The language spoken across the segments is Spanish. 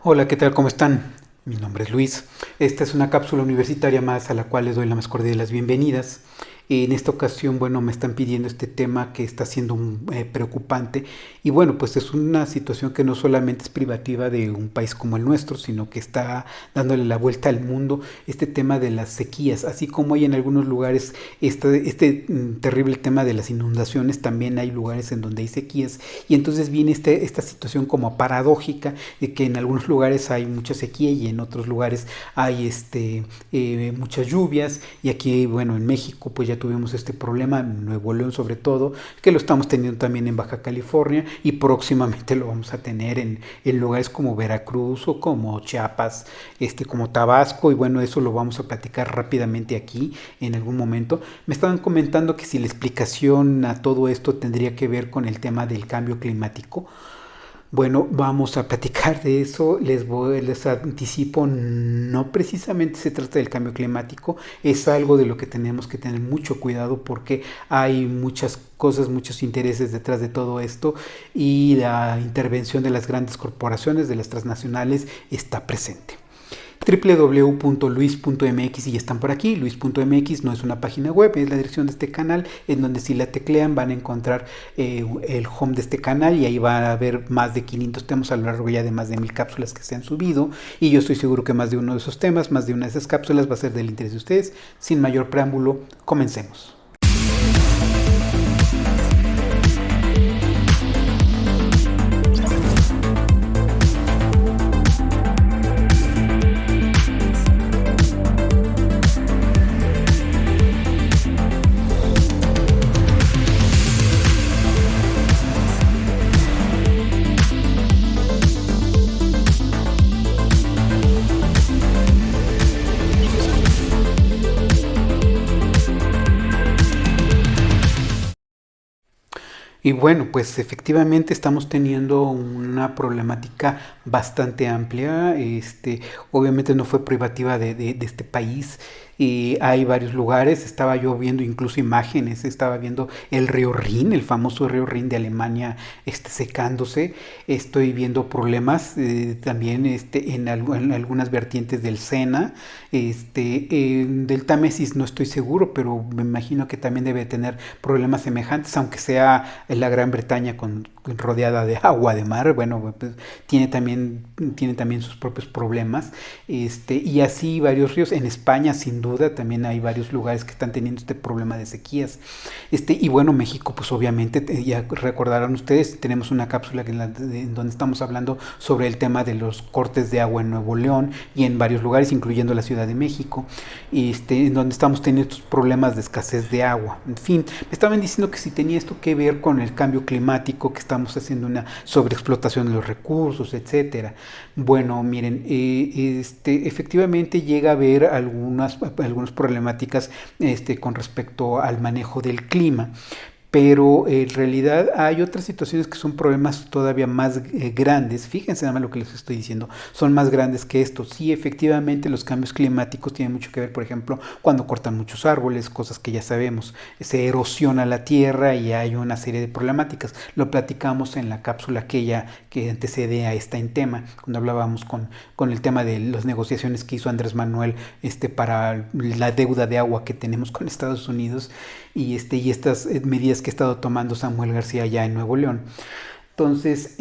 Hola, ¿qué tal? ¿Cómo están? Mi nombre es Luis. Esta es una cápsula universitaria más a la cual les doy la más cordial de las bienvenidas. En esta ocasión, bueno, me están pidiendo este tema que está siendo preocupante y bueno, pues es una situación que no solamente es privativa de un país como el nuestro, sino que está dándole la vuelta al mundo, este tema de las sequías, así como hay en algunos lugares terrible tema de las inundaciones, también hay lugares en donde hay sequías y entonces viene esta situación como paradójica de que en algunos lugares hay mucha sequía y en otros lugares hay muchas lluvias y aquí, bueno, en México pues ya tuvimos este problema, en Nuevo León sobre todo, que lo estamos teniendo también en Baja California y próximamente lo vamos a tener en lugares como Veracruz o como Chiapas, como Tabasco, y bueno, eso lo vamos a platicar rápidamente aquí en algún momento. Me estaban comentando que si la explicación a todo esto tendría que ver con el tema del cambio climático. Bueno, vamos a platicar de eso. Les anticipo, no precisamente se trata del cambio climático, es algo de lo que tenemos que tener mucho cuidado porque hay muchas cosas, muchos intereses detrás de todo esto y la intervención de las grandes corporaciones, de las transnacionales, está presente. www.luis.mx y ya están por aquí. Luis.mx no es una página web, es la dirección de este canal, en donde si la teclean van a encontrar el home de este canal y ahí va a haber más de 500 temas a lo largo ya de más de 1000 cápsulas que se han subido y yo estoy seguro que más de uno de esos temas, más de una de esas cápsulas va a ser del interés de ustedes. Sin mayor preámbulo, comencemos. Y bueno, pues efectivamente estamos teniendo una problemática bastante amplia. Obviamente no fue privativa de este país. Y hay varios lugares, estaba yo viendo incluso imágenes, estaba viendo el río Rin, el famoso río Rin de Alemania, secándose. Estoy viendo problemas también en algunas vertientes del Sena. Del Támesis no estoy seguro, pero me imagino que también debe tener problemas semejantes, aunque sea la Gran Bretaña rodeada de agua de mar. Bueno, pues tiene también sus propios problemas. Y así varios ríos. En España, sin duda, también hay varios lugares que están teniendo este problema de sequías. Y bueno, México, pues obviamente, ya recordarán ustedes, tenemos una cápsula en donde estamos hablando sobre el tema de los cortes de agua en Nuevo León y en varios lugares, incluyendo la Ciudad de México, en donde estamos teniendo estos problemas de escasez de agua. En fin, me estaban diciendo que si tenía esto que ver con el cambio climático, que estamos haciendo una sobreexplotación de los recursos, etcétera. Bueno, miren, efectivamente llega a haber algunas problemáticas con respecto al manejo del clima. Pero en realidad hay otras situaciones que son problemas todavía más grandes. Fíjense nada más lo que les estoy diciendo, son más grandes que esto. Sí, efectivamente los cambios climáticos tienen mucho que ver, por ejemplo, cuando cortan muchos árboles, cosas que ya sabemos, se erosiona la tierra y hay una serie de problemáticas. Lo platicamos en la cápsula aquella que antecede a esta en tema, cuando hablábamos con el tema de las negociaciones que hizo Andrés Manuel para la deuda de agua que tenemos con Estados Unidos y estas medidas que ha estado tomando Samuel García allá en Nuevo León. Entonces,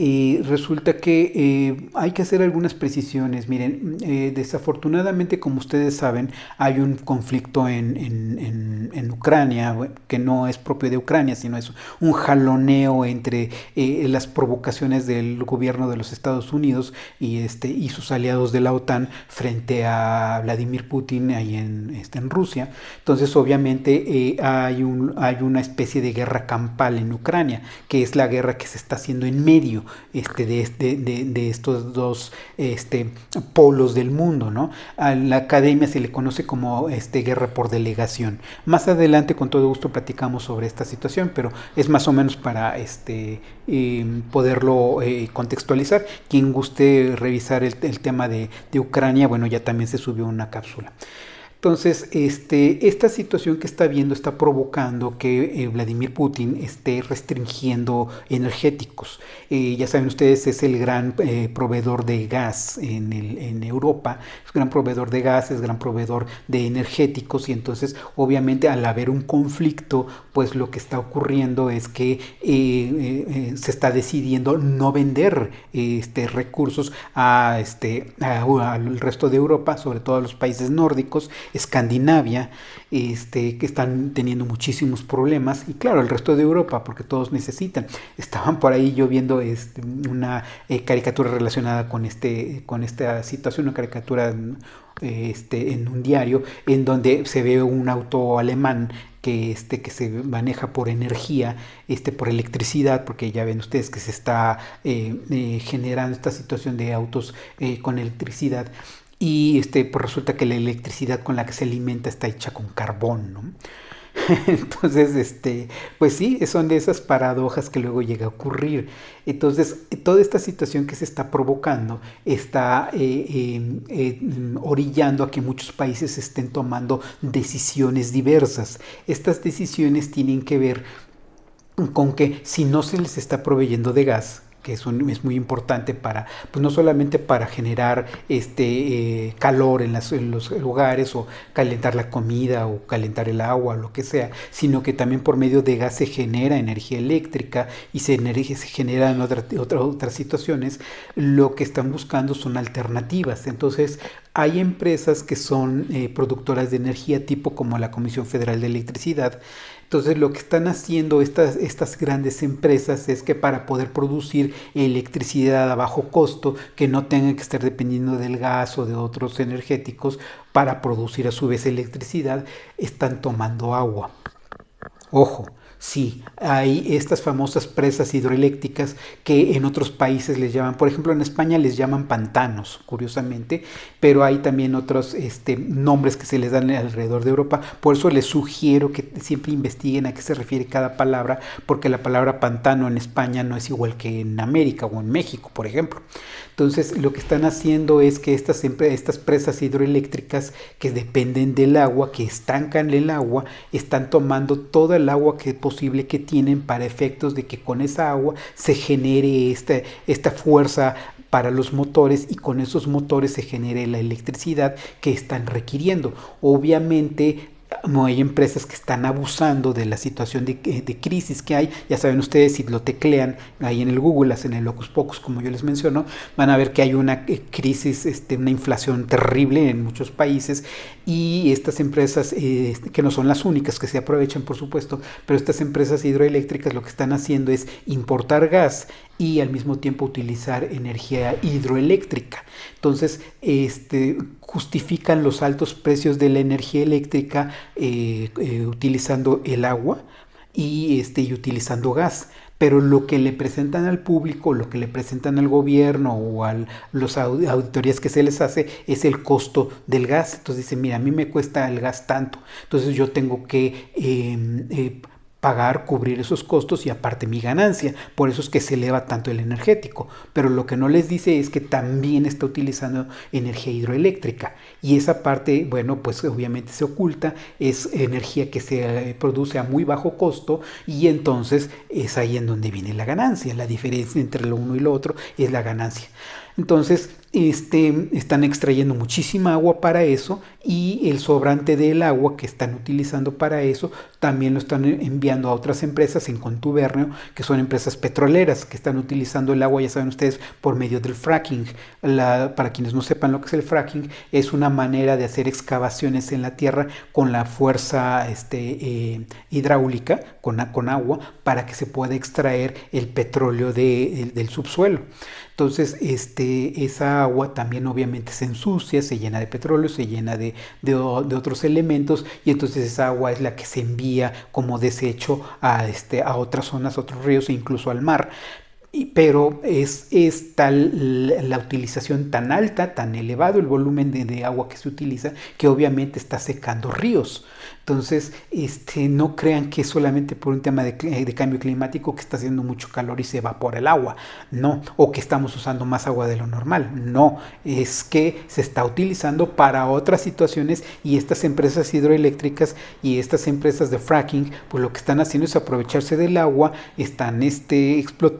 resulta que hay que hacer algunas precisiones. Miren, desafortunadamente, como ustedes saben, hay un conflicto en Ucrania, que no es propio de Ucrania, sino es un jaloneo entre las provocaciones del gobierno de los Estados Unidos y sus aliados de la OTAN frente a Vladimir Putin ahí en Rusia. Entonces, obviamente, hay una especie de guerra campal en Ucrania, que es la guerra que se está haciendo en medio de estos dos polos del mundo, ¿no? A la academia se le conoce como guerra por delegación. Más adelante con todo gusto platicamos sobre esta situación, pero es más o menos para poderlo contextualizar. Quien guste revisar el tema de Ucrania, bueno, ya también se subió una cápsula. Entonces, esta situación que está viendo está provocando que Vladimir Putin esté restringiendo energéticos. Ya saben ustedes, es el gran proveedor de gas en Europa, es gran proveedor de gas, es gran proveedor de energéticos y entonces obviamente al haber un conflicto, pues lo que está ocurriendo es que se está decidiendo no vender recursos al resto de Europa, sobre todo a los países nórdicos, Escandinavia, que están teniendo muchísimos problemas, y claro, el resto de Europa, porque todos necesitan. Estaban por ahí yo viendo una caricatura relacionada con esta situación, una caricatura en un diario, en donde se ve un auto alemán que se maneja por energía, por electricidad, porque ya ven ustedes que se está generando esta situación de autos con electricidad. Y pues resulta que la electricidad con la que se alimenta está hecha con carbón, ¿no? Entonces, pues sí, son de esas paradojas que luego llega a ocurrir. Entonces, toda esta situación que se está provocando está orillando a que muchos países estén tomando decisiones diversas. Estas decisiones tienen que ver con que si no se les está proveyendo de gas, que es muy importante para, pues no solamente para generar calor en los lugares o calentar la comida o calentar el agua o lo que sea, sino que también por medio de gas se genera energía eléctrica y se genera en otras situaciones. Lo que están buscando son alternativas. Entonces hay empresas que son productoras de energía tipo como la Comisión Federal de Electricidad. Entonces lo que están haciendo estas grandes empresas es que para poder producir electricidad a bajo costo, que no tengan que estar dependiendo del gas o de otros energéticos para producir a su vez electricidad, están tomando agua. Ojo, sí, hay estas famosas presas hidroeléctricas que en otros países les llaman, por ejemplo en España les llaman pantanos, curiosamente, pero hay también otros nombres que se les dan alrededor de Europa. Por eso les sugiero que siempre investiguen a qué se refiere cada palabra, porque la palabra pantano en España no es igual que en América o en México, por ejemplo. Entonces lo que están haciendo es que estas presas hidroeléctricas que dependen del agua, que estancan el agua, están tomando toda el agua posible que tienen para efectos de que con esa agua se genere esta fuerza para los motores y con esos motores se genere la electricidad que están requiriendo. Obviamente no hay empresas que están abusando de la situación de crisis que hay. Ya saben ustedes, si lo teclean ahí en el Google, hacen el Locus Pocus como yo les menciono, van a ver que hay una crisis, una inflación terrible en muchos países, y estas empresas, que no son las únicas que se aprovechan por supuesto, pero estas empresas hidroeléctricas lo que están haciendo es importar gas y al mismo tiempo utilizar energía hidroeléctrica. Entonces, justifican los altos precios de la energía eléctrica utilizando el agua y utilizando gas. Pero lo que le presentan al público, lo que le presentan al gobierno o a las auditorías que se les hace es el costo del gas. Entonces dicen, mira, a mí me cuesta el gas tanto, entonces yo tengo que pagar, cubrir esos costos y aparte mi ganancia. Por eso es que se eleva tanto el energético. Pero lo que no les dice es que también está utilizando energía hidroeléctrica. Y esa parte, bueno, pues obviamente se oculta. Es energía que se produce a muy bajo costo y entonces es ahí en donde viene la ganancia. La diferencia entre lo uno y lo otro es la ganancia. Entonces, están extrayendo muchísima agua para eso y el sobrante del agua que están utilizando para eso también lo están enviando a otras empresas en contubernio, que son empresas petroleras que están utilizando el agua, ya saben ustedes, por medio del fracking. Para quienes no sepan lo que es el fracking, es una manera de hacer excavaciones en la tierra con la fuerza hidráulica, con agua, para que se pueda extraer el petróleo del subsuelo. Entonces, esa agua también obviamente se ensucia, se llena de petróleo, se llena de otros elementos, y entonces esa agua es la que se envía como desecho a otras zonas, a otros ríos e incluso al mar. Pero es tal la utilización tan alta, tan elevado el volumen de agua que se utiliza, que obviamente está secando ríos. Entonces, no crean que es solamente por un tema de cambio climático que está haciendo mucho calor y se evapora el agua, no, o que estamos usando más agua de lo normal, no, es que se está utilizando para otras situaciones y estas empresas hidroeléctricas y estas empresas de fracking, pues lo que están haciendo es aprovecharse del agua, están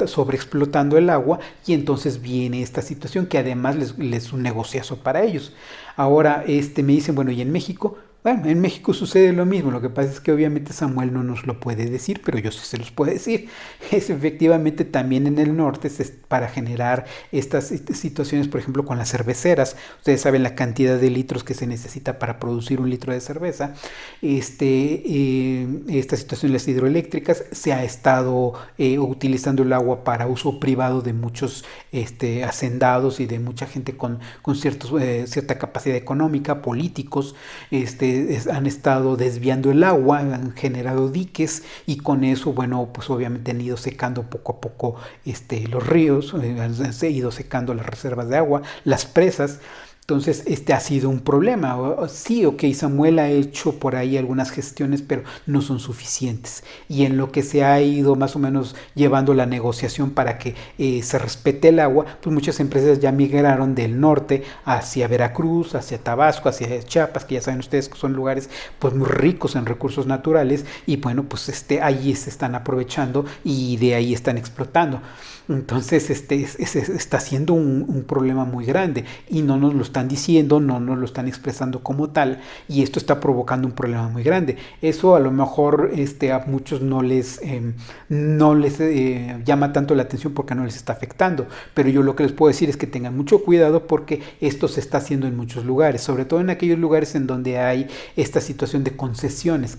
sobreexplotando el agua y entonces viene esta situación que además les es un negociazo para ellos. Ahora, me dicen, bueno, ¿y en México? Bueno, en México sucede lo mismo, lo que pasa es que obviamente Samuel no nos lo puede decir, pero yo sí se los puedo decir. Es efectivamente también en el norte para generar estas situaciones, por ejemplo, con las cerveceras. Ustedes saben la cantidad de litros que se necesita para producir un litro de cerveza. Esta situación de las hidroeléctricas se ha estado utilizando el agua para uso privado de muchos hacendados y de mucha gente con cierta capacidad económica, políticos, han estado desviando el agua, han generado diques y con eso, bueno, pues obviamente han ido secando poco a poco los ríos, han ido secando las reservas de agua, las presas. Entonces, ha sido un problema. Sí, ok, Samuel ha hecho por ahí algunas gestiones, pero no son suficientes. Y en lo que se ha ido más o menos llevando la negociación para que se respete el agua, pues muchas empresas ya migraron del norte hacia Veracruz, hacia Tabasco, hacia Chiapas, que ya saben ustedes que son lugares pues muy ricos en recursos naturales, y bueno, pues allí se están aprovechando y de ahí están explotando. Entonces, está siendo un problema muy grande y no nos lo están diciendo, no nos lo están expresando como tal, y esto está provocando un problema muy grande. Eso a lo mejor a muchos no les llama tanto la atención porque no les está afectando, pero yo lo que les puedo decir es que tengan mucho cuidado porque esto se está haciendo en muchos lugares, sobre todo en aquellos lugares en donde hay esta situación de concesiones,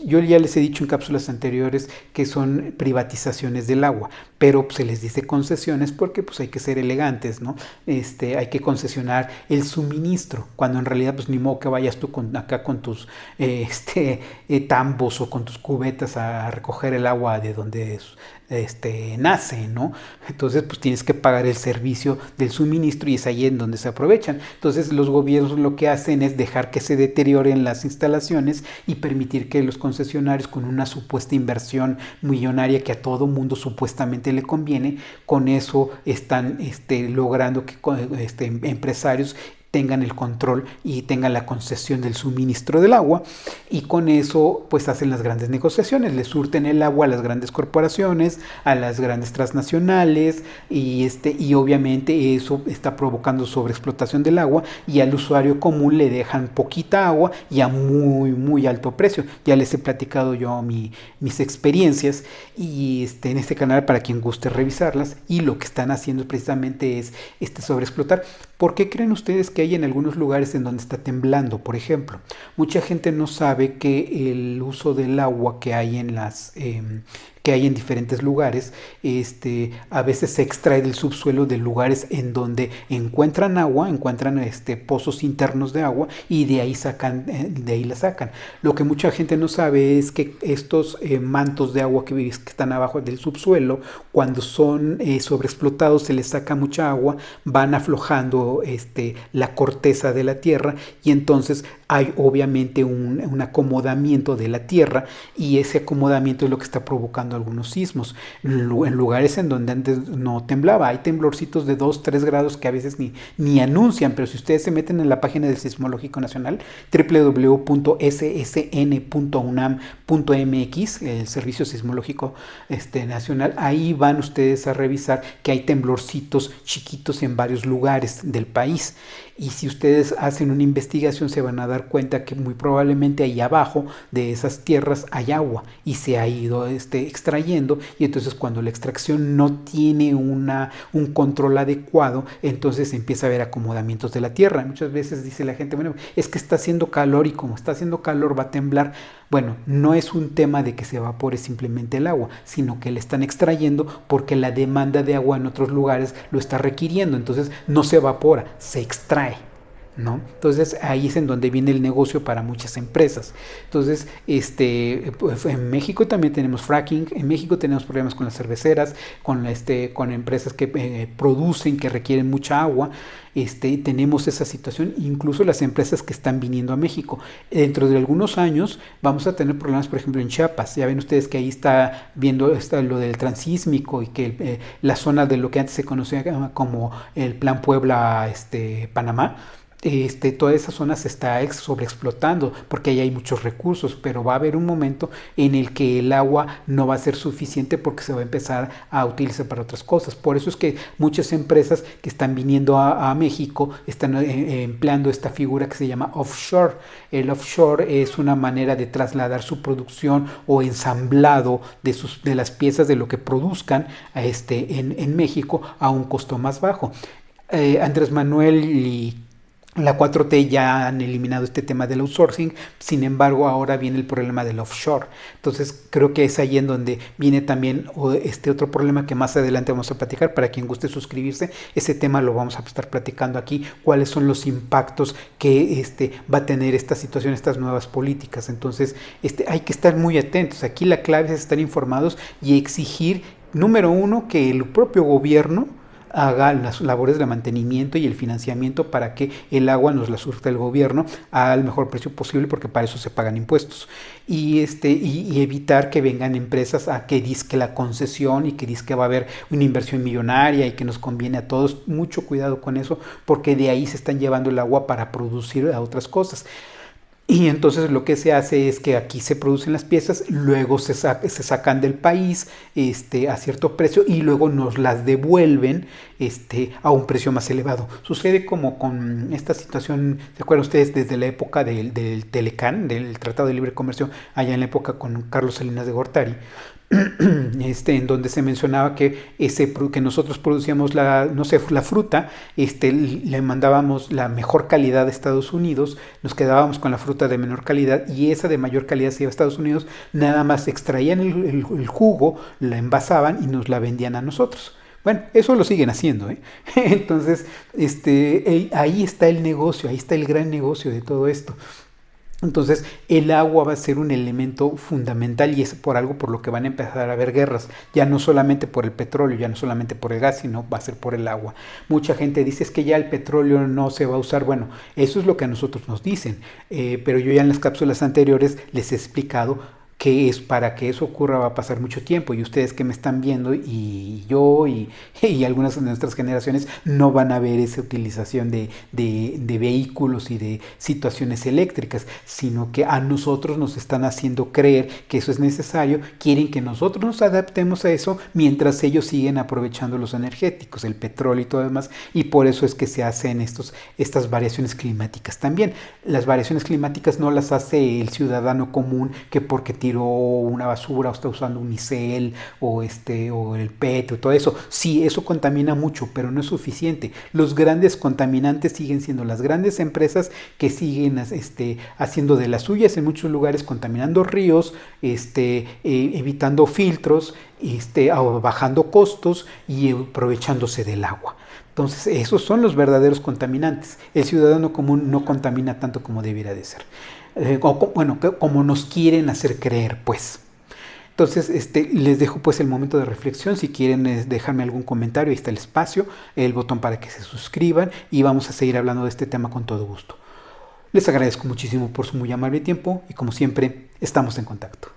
yo ya les he dicho en cápsulas anteriores que son privatizaciones del agua, pero se les dice concesiones porque pues hay que ser elegantes, ¿no? Hay que concesionar el suministro, cuando en realidad pues ni modo que vayas tú acá con tus tambos o con tus cubetas a recoger el agua de donde nace, ¿no? Entonces pues tienes que pagar el servicio del suministro y es ahí en donde se aprovechan. Entonces los gobiernos lo que hacen es dejar que se deterioren las instalaciones y permitir que los concesionarios, con una supuesta inversión millonaria que a todo mundo supuestamente le conviene, con eso están logrando que empresarios tengan el control y tengan la concesión del suministro del agua, y con eso pues hacen las grandes negociaciones, le surten el agua a las grandes corporaciones, a las grandes transnacionales, y obviamente eso está provocando sobreexplotación del agua, y al usuario común le dejan poquita agua y a muy muy alto precio. Ya les he platicado yo mis experiencias y en este canal para quien guste revisarlas, y lo que están haciendo precisamente es sobreexplotar. ¿Por qué creen ustedes que hay en algunos lugares en donde está temblando? Por ejemplo, mucha gente no sabe que el uso del agua que hay en diferentes lugares, a veces se extrae del subsuelo de lugares en donde encuentran agua, encuentran pozos internos de agua y de ahí la sacan. Lo que mucha gente no sabe es que estos mantos de agua que están abajo del subsuelo, cuando son sobreexplotados, se les saca mucha agua, van aflojando la corteza de la tierra, y entonces hay obviamente un acomodamiento de la tierra, y ese acomodamiento es lo que está provocando algunos sismos en lugares en donde antes no temblaba. Hay temblorcitos de 2-3 grados que a veces ni anuncian, pero si ustedes se meten en la página del Sismológico Nacional, www.ssn.unam.mx, el Servicio Sismológico Nacional, ahí van ustedes a revisar que hay temblorcitos chiquitos en varios lugares del país. Y si ustedes hacen una investigación se van a dar cuenta que muy probablemente ahí abajo de esas tierras hay agua y se ha ido extrayendo, y entonces cuando la extracción no tiene un control adecuado, entonces empieza a haber acomodamientos de la tierra. Muchas veces dice la gente, bueno, es que está haciendo calor y como está haciendo calor va a temblar. Bueno, no es un tema de que se evapore simplemente el agua, sino que le están extrayendo porque la demanda de agua en otros lugares lo está requiriendo, entonces no se evapora, se extrae. ¿no? Entonces ahí es en donde viene el negocio para muchas empresas. Entonces, pues, en México también tenemos fracking, en México tenemos problemas con las cerveceras, con empresas que producen, que requieren mucha agua. Tenemos esa situación, incluso las empresas que están viniendo a México. Dentro de algunos años vamos a tener problemas, por ejemplo, en Chiapas. Ya ven ustedes que ahí está lo del transísmico y que la zona de lo que antes se conocía como el Plan Puebla, Panamá, toda esa zona se está sobreexplotando porque ahí hay muchos recursos, pero va a haber un momento en el que el agua no va a ser suficiente porque se va a empezar a utilizar para otras cosas. Por eso es que muchas empresas que están viniendo a México están empleando esta figura que se llama offshore. El offshore es una manera de trasladar su producción o ensamblado de las piezas de lo que produzcan en México a un costo más bajo. Andrés Manuel y la 4T ya han eliminado este tema del outsourcing, sin embargo ahora viene el problema del offshore. Entonces creo que es ahí en donde viene también este otro problema que más adelante vamos a platicar. Para quien guste suscribirse, ese tema lo vamos a estar platicando aquí, cuáles son los impactos que va a tener esta situación, estas nuevas políticas. Entonces hay que estar muy atentos. Aquí la clave es estar informados y exigir, número uno, que el propio gobierno haga las labores de mantenimiento y el financiamiento para que el agua nos la surta el gobierno al mejor precio posible, porque para eso se pagan impuestos, y evitar que vengan empresas a que dizque la concesión y que dizque va a haber una inversión millonaria y que nos conviene a todos. Mucho cuidado con eso, porque de ahí se están llevando el agua para producir a otras cosas. Y entonces lo que se hace es que aquí se producen las piezas, luego se sacan del país a cierto precio y luego nos las devuelven a un precio más elevado. Sucede como con esta situación, ¿se acuerdan ustedes? Desde la época del Telecán, del Tratado de Libre Comercio, allá en la época con Carlos Salinas de Gortari, en donde se mencionaba que nosotros producíamos la fruta, le mandábamos la mejor calidad a Estados Unidos, nos quedábamos con la fruta de menor calidad y esa de mayor calidad se iba a Estados Unidos, nada más extraían el jugo, la envasaban y nos la vendían a nosotros. Bueno, eso lo siguen haciendo, ¿eh? Entonces, ahí está el negocio, ahí está el gran negocio de todo esto. Entonces el agua va a ser un elemento fundamental y es por algo por lo que van a empezar a haber guerras, ya no solamente por el petróleo, ya no solamente por el gas, sino va a ser por el agua. Mucha gente dice es que ya el petróleo no se va a usar. Bueno, eso es lo que a nosotros nos dicen, pero yo ya en las cápsulas anteriores les he explicado que es para que eso ocurra va a pasar mucho tiempo, y ustedes que me están viendo y yo y algunas de nuestras generaciones no van a ver esa utilización de vehículos y de situaciones eléctricas, sino que a nosotros nos están haciendo creer que eso es necesario, quieren que nosotros nos adaptemos a eso mientras ellos siguen aprovechando los energéticos, el petróleo y todo lo demás, y por eso es que se hacen estas variaciones climáticas también. Las variaciones climáticas no las hace el ciudadano común que porque tiró una basura o está usando un unicel o el PET o todo eso. Sí, eso contamina mucho, pero no es suficiente. Los grandes contaminantes siguen siendo las grandes empresas que siguen haciendo de las suyas en muchos lugares, contaminando ríos, evitando filtros, bajando costos y aprovechándose del agua. Entonces, esos son los verdaderos contaminantes. El ciudadano común no contamina tanto como debiera de ser. Como nos quieren hacer creer, pues. Entonces, les dejo pues el momento de reflexión. Si quieren dejarme algún comentario, ahí está el espacio, el botón para que se suscriban y vamos a seguir hablando de este tema con todo gusto. Les agradezco muchísimo por su muy amable tiempo y como siempre, estamos en contacto.